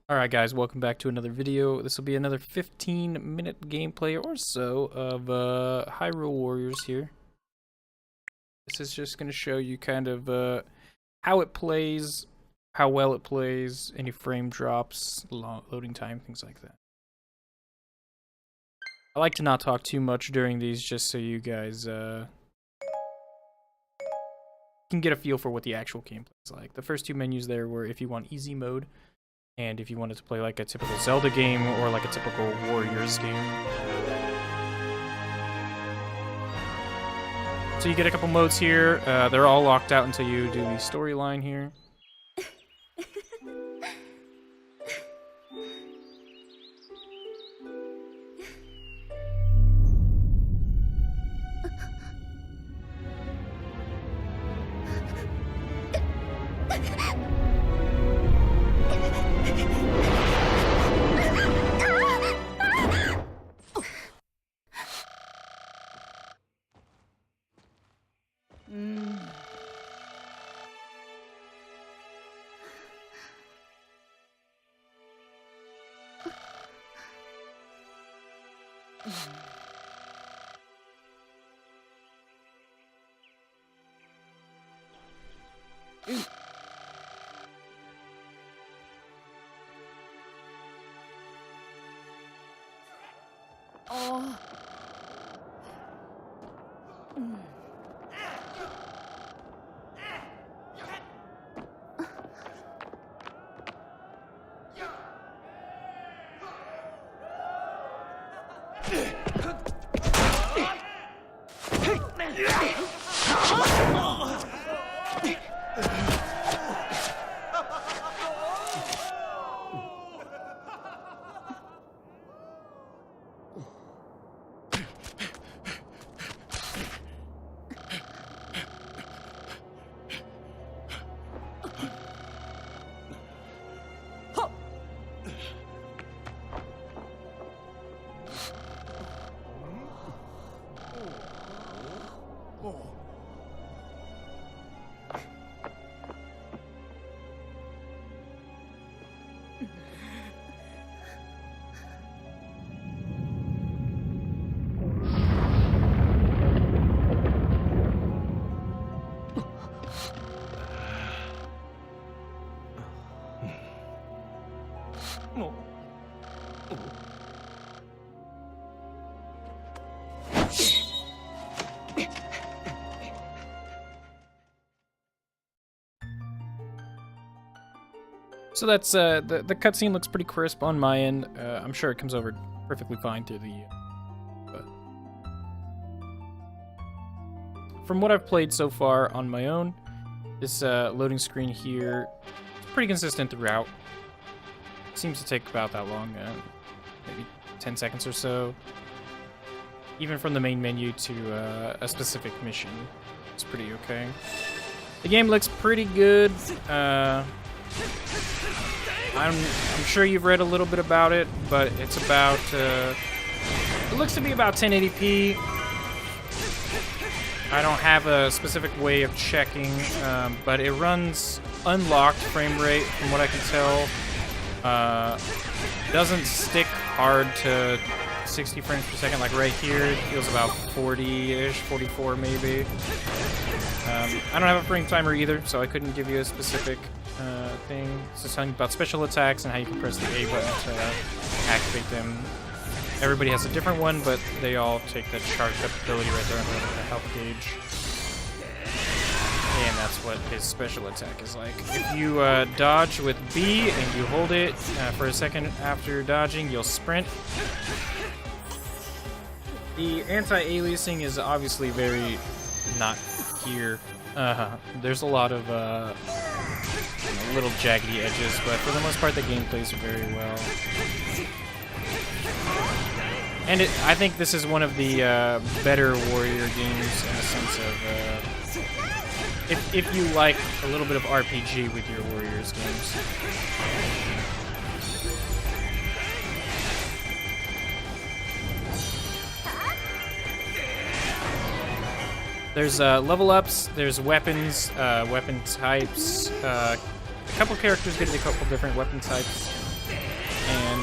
Alright guys, welcome back to another video. This will be another 15-minute gameplay or so of Hyrule Warriors here. This is just going to show you kind of how it plays, how well it plays, any frame drops, loading time, things like that. I like to not talk too much during these just so you guys can get a feel for what the actual gameplay is like. The first two menus there were if you want easy mode, and if you wanted to play like a typical Zelda game or like a typical Warriors game. So you get a couple modes here. They're all locked out until you do the storyline here. Oh. So that's the cutscene looks pretty crisp on my end. I'm sure it comes over perfectly fine through the. But from what I've played so far on my own, this loading screen here is pretty consistent throughout. It seems to take about that long, maybe 10 seconds or so. Even from the main menu to a specific mission, it's pretty okay. The game looks pretty good. I'm sure you've read a little bit about it, but it's about, it looks to be about 1080p. I don't have a specific way of checking, but it runs unlocked frame rate from what I can tell. Doesn't stick hard to 60 frames per second like right here. It feels about 40-ish, 44 maybe. I don't have a frame timer either, so I couldn't give you a specific thing. It's just telling you about special attacks and how you can press the A button to activate them. Everybody has a different one, but they all take that charged up ability right there under the health gauge. And that's what his special attack is like. If you dodge with B and you hold it for a second after dodging, you'll sprint. The anti-aliasing is obviously very not here. There's a lot of little jaggedy edges, but for the most part the game plays very well. And I think this is one of the better Warrior games in the sense of if you like a little bit of RPG with your Warriors games. There's level ups, there's weapons, weapon types. A couple characters get a couple different weapon types.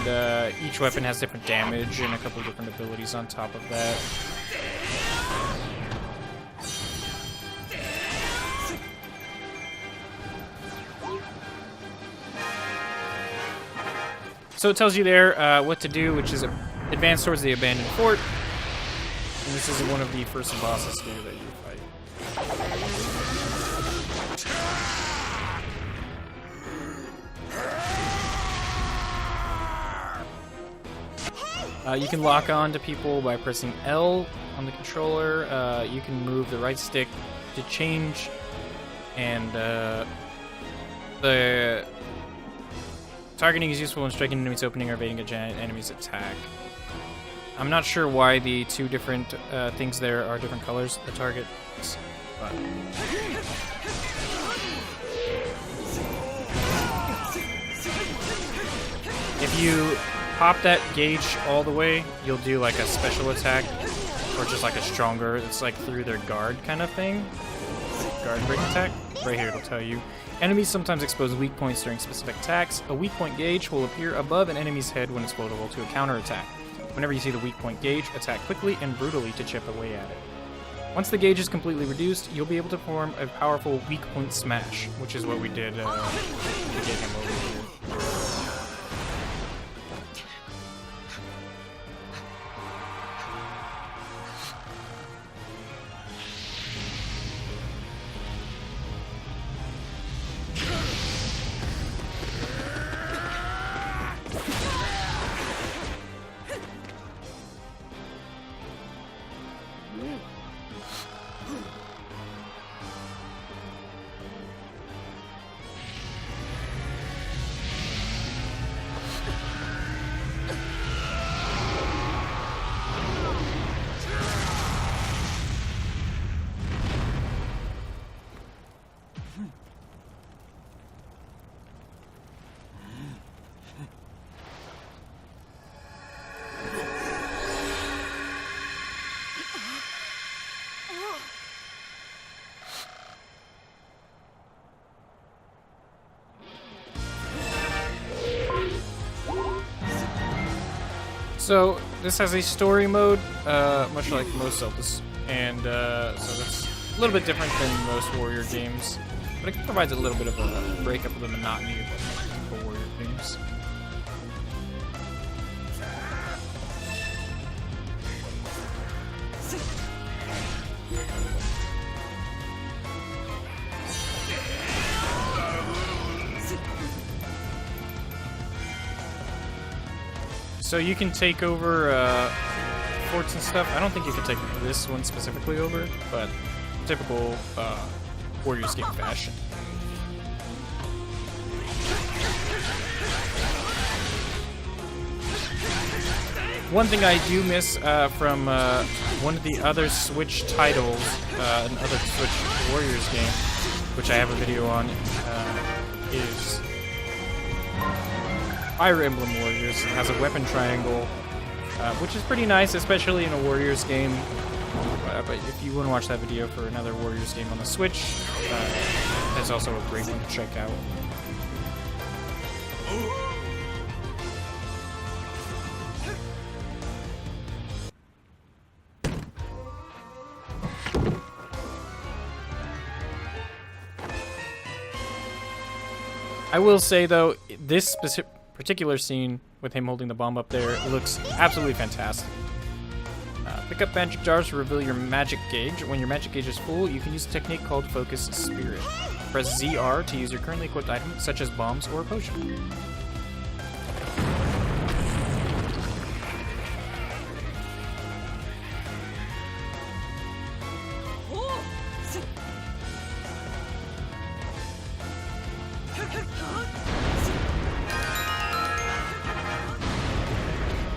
and each weapon has different damage and a couple different abilities on top of that. So it tells you there what to do, which is advance towards the abandoned fort. And this is one of the first bosses here that you fight. You can lock on to people by pressing L on the controller. You can move the right stick to change, and the targeting is useful when striking enemies opening or evading a giant enemy's attack. I'm not sure why the two different things there are different colors, the targets, but... If you pop that gauge all the way, you'll do like a special attack, or just like a stronger, it's like through their guard kind of thing. Guard break attack. Right here it'll tell you. Enemies sometimes expose weak points during specific attacks. A weak point gauge will appear above an enemy's head when it's vulnerable to a counterattack. Whenever you see the weak point gauge, attack quickly and brutally to chip away at it. Once the gauge is completely reduced, you'll be able to perform a powerful weak point smash, which is what we did to get him over here. So this has a story mode, much like most Zeldas, and so that's a little bit different than most Warrior games, but it provides a little bit of a breakup of the monotony of typical Warrior games. So you can take over forts and stuff. I don't think you can take this one specifically over, but typical Warriors game fashion. One thing I do miss from one of the other Switch titles, another Switch Warriors game, which I have a video on, is Fire Emblem Warriors. It has a weapon triangle, which is pretty nice, especially in a Warriors game. But if you want to watch that video for another Warriors game on the Switch, it's also a great one to check out. I will say though, this particular scene with him holding the bomb up there looks absolutely fantastic. Pick up magic jars to reveal your magic gauge. When your magic gauge is full, you can use a technique called Focus Spirit. Press ZR to use your currently equipped items, such as bombs or a potion.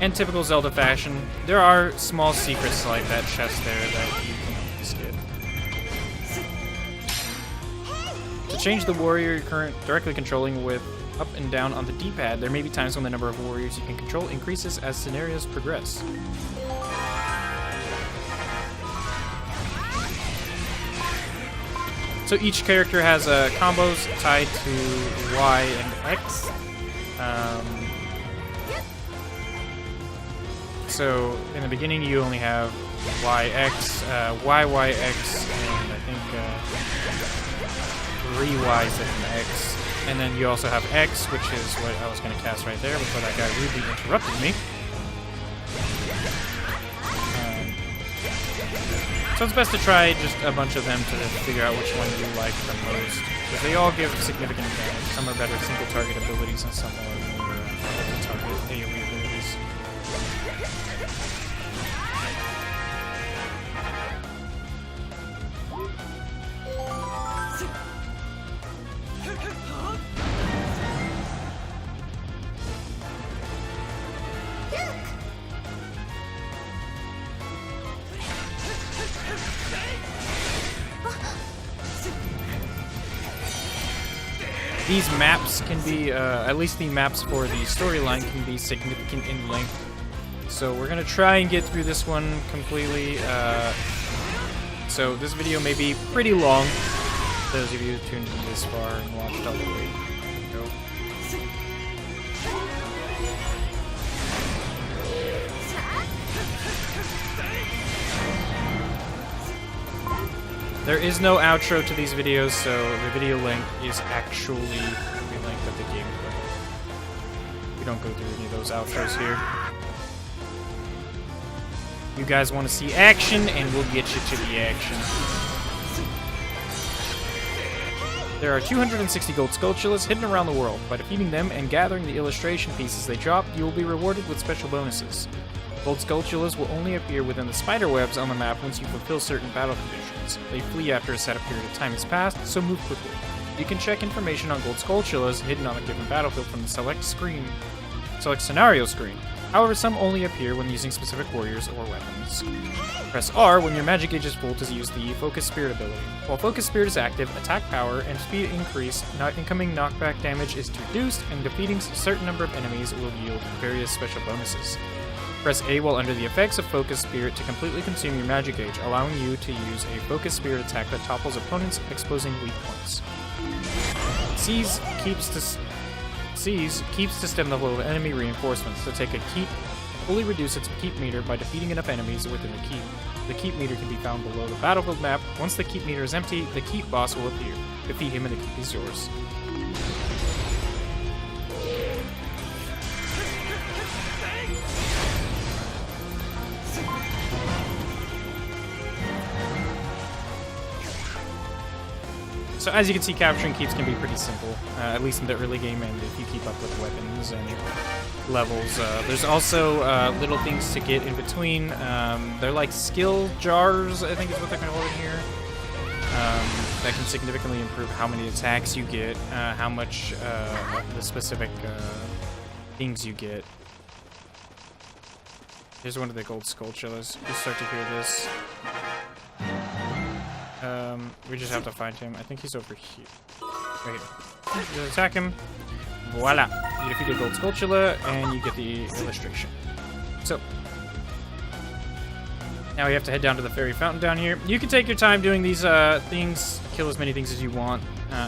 In typical Zelda fashion, there are small secrets like that chest there that you can skip. To change the warrior you're directly controlling with up and down on the D-pad, there may be times when the number of warriors you can control increases as scenarios progress. So each character has combos tied to Y and X. So in the beginning, you only have YX, YYX, and I think 3 Ys and X. And then you also have X, which is what I was going to cast right there before that guy rudely interrupted me. So it's best to try just a bunch of them to figure out which one you like the most. Because they all give significant advantage. Some are better single target abilities and some are more multi-target AoE abilities. These maps can be, at least the maps for the storyline can be significant in length. So we're going to try and get through this one completely. So this video may be pretty long. Those of you who tuned in this far and watched all the way. Go. There is no outro to these videos, so the video length is actually the length of the gameplay. We don't go through any of those outros here. You guys want to see action, and we'll get you to the action. There are 260 gold Skulltulas hidden around the world. By defeating them and gathering the illustration pieces they drop, you will be rewarded with special bonuses. Gold Skulltulas will only appear within the spider webs on the map once you fulfill certain battle conditions. They flee after a set period of time has passed, so move quickly. You can check information on Gold Skulltulas hidden on a given battlefield from the Select Scenario screen. However, some only appear when using specific warriors or weapons. Press R when your magic gauge is full to use the Focus Spirit ability. While Focus Spirit is active, attack power and speed increase, incoming knockback damage is reduced, and defeating a certain number of enemies will yield various special bonuses. Press A while under the effects of Focus Spirit to completely consume your magic gauge, allowing you to use a Focus Spirit attack that topples opponents, exposing weak points. Seize keeps to stem the flow of enemy reinforcements. To take a keep, fully reduce its keep meter by defeating enough enemies within the keep. The keep meter can be found below the battlefield map. Once the keep meter is empty, the keep boss will appear. Defeat him and the keep is yours. So as you can see, capturing keeps can be pretty simple, at least in the early game, and if you keep up with weapons and levels. There's also little things to get in between. They're like skill jars, I think is what they're calling it here. That can significantly improve how many attacks you get, how much the specific things you get. Here's one of the Gold Skulltulas. You start to hear this. We just have to find him. I think he's over here. Right here. You attack him. Voila! You defeat a Gold Skulltula, and you get the illustration. So, now we have to head down to the Fairy Fountain down here. You can take your time doing these things, kill as many things as you want.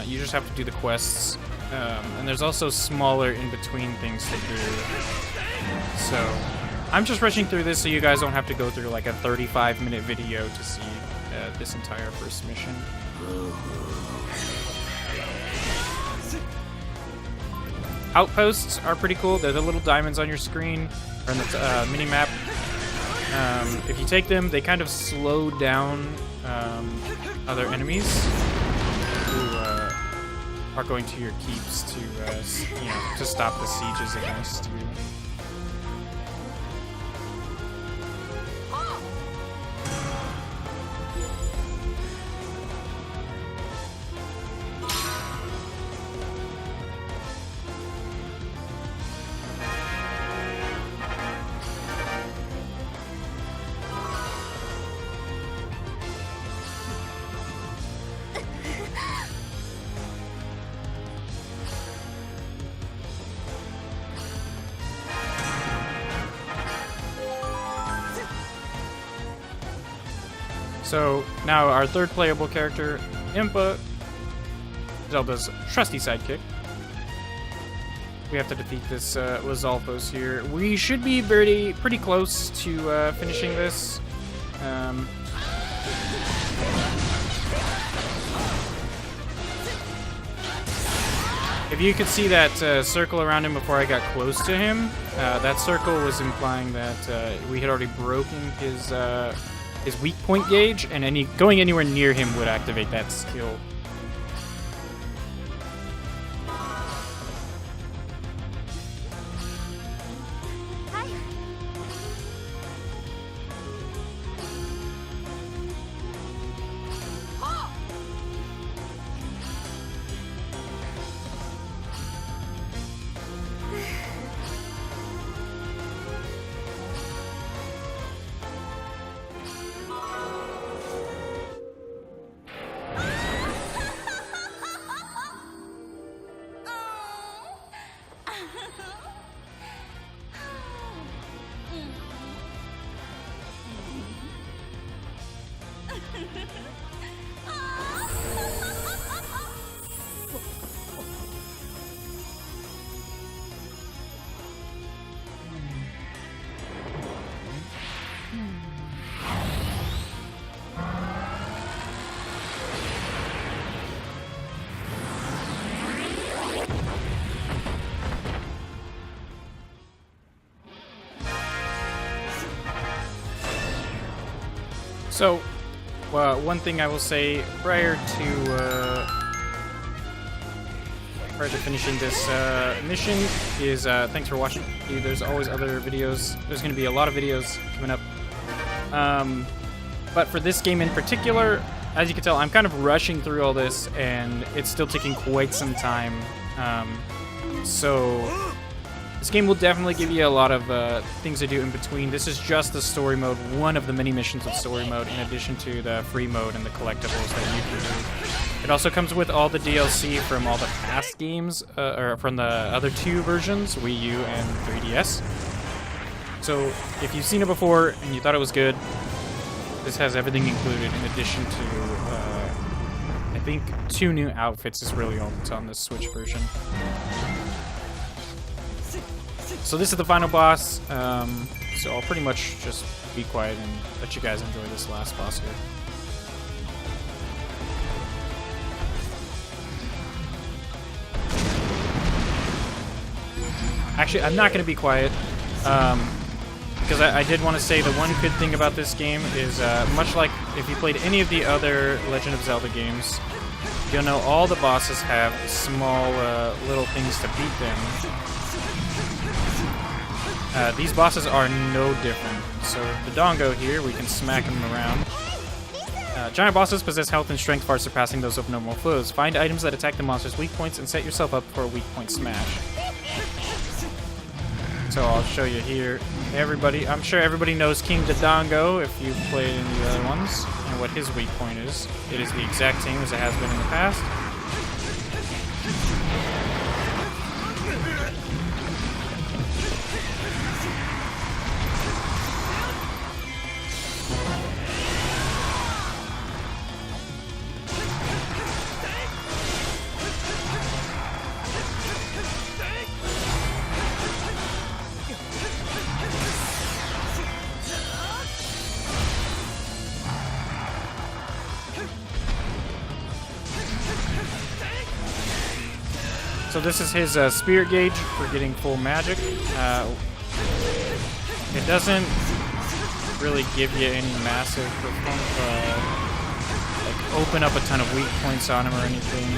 You just have to do the quests. And there's also smaller in-between things to do. So, I'm just rushing through this so you guys don't have to go through like a 35-minute video to see this entire first mission. Outposts are pretty cool. They're the little diamonds on your screen or on the mini-map. If you take them, they kind of slow down other enemies who are going to your keeps to, to stop the sieges against you. So now our third playable character, Impa, Zelda's trusty sidekick. we have to defeat this Lizalfos here. We should be pretty close to finishing this. If you could see that circle around him before I got close to him, that circle was implying that we had already broken his weak point gauge, and going anywhere near him would activate that skill. So, one thing I will say prior to finishing this mission is thanks for watching. There's always other videos. There's going to be a lot of videos coming up. But for this game in particular, as you can tell, I'm kind of rushing through all this, and it's still taking quite some time. So this game will definitely give you a lot of things to do in between. This is just the story mode, one of the many missions of story mode, in addition to the free mode and the collectibles that you can do. It also comes with all the DLC from all the past games, or from the other two versions, Wii U and 3DS. So if you've seen it before and you thought it was good, this has everything included, in addition to, I think, 2 new outfits is really all that's on this Switch version. So this is the final boss, so I'll pretty much just be quiet and let you guys enjoy this last boss here. Actually, I'm not going to be quiet, because I did want to say the one good thing about this game is, much like if you played any of the other Legend of Zelda games, you'll know all the bosses have small little things to beat them. These bosses are no different. So the Dongo here, we can smack him around. Giant bosses possess health and strength far surpassing those of normal foes. Find items that attack the monster's weak points and set yourself up for a weak point smash. So I'll show you here. I'm sure everybody knows King Dodongo if you've played any of the other ones, and what his weak point is. It is the exact same as it has been in the past. So this is his spirit gauge for getting full magic. It doesn't really give you any massive like open up a ton of weak points on him or anything.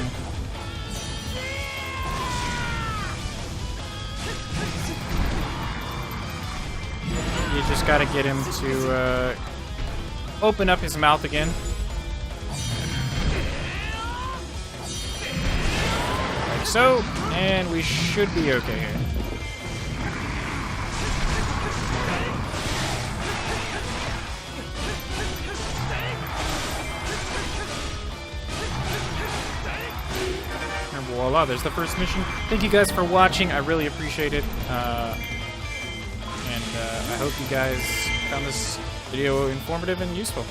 You just gotta get him to open up his mouth again. So, and we should be okay here. And voila, there's the first mission. Thank you guys for watching. I really appreciate it. I hope you guys found this video informative and useful.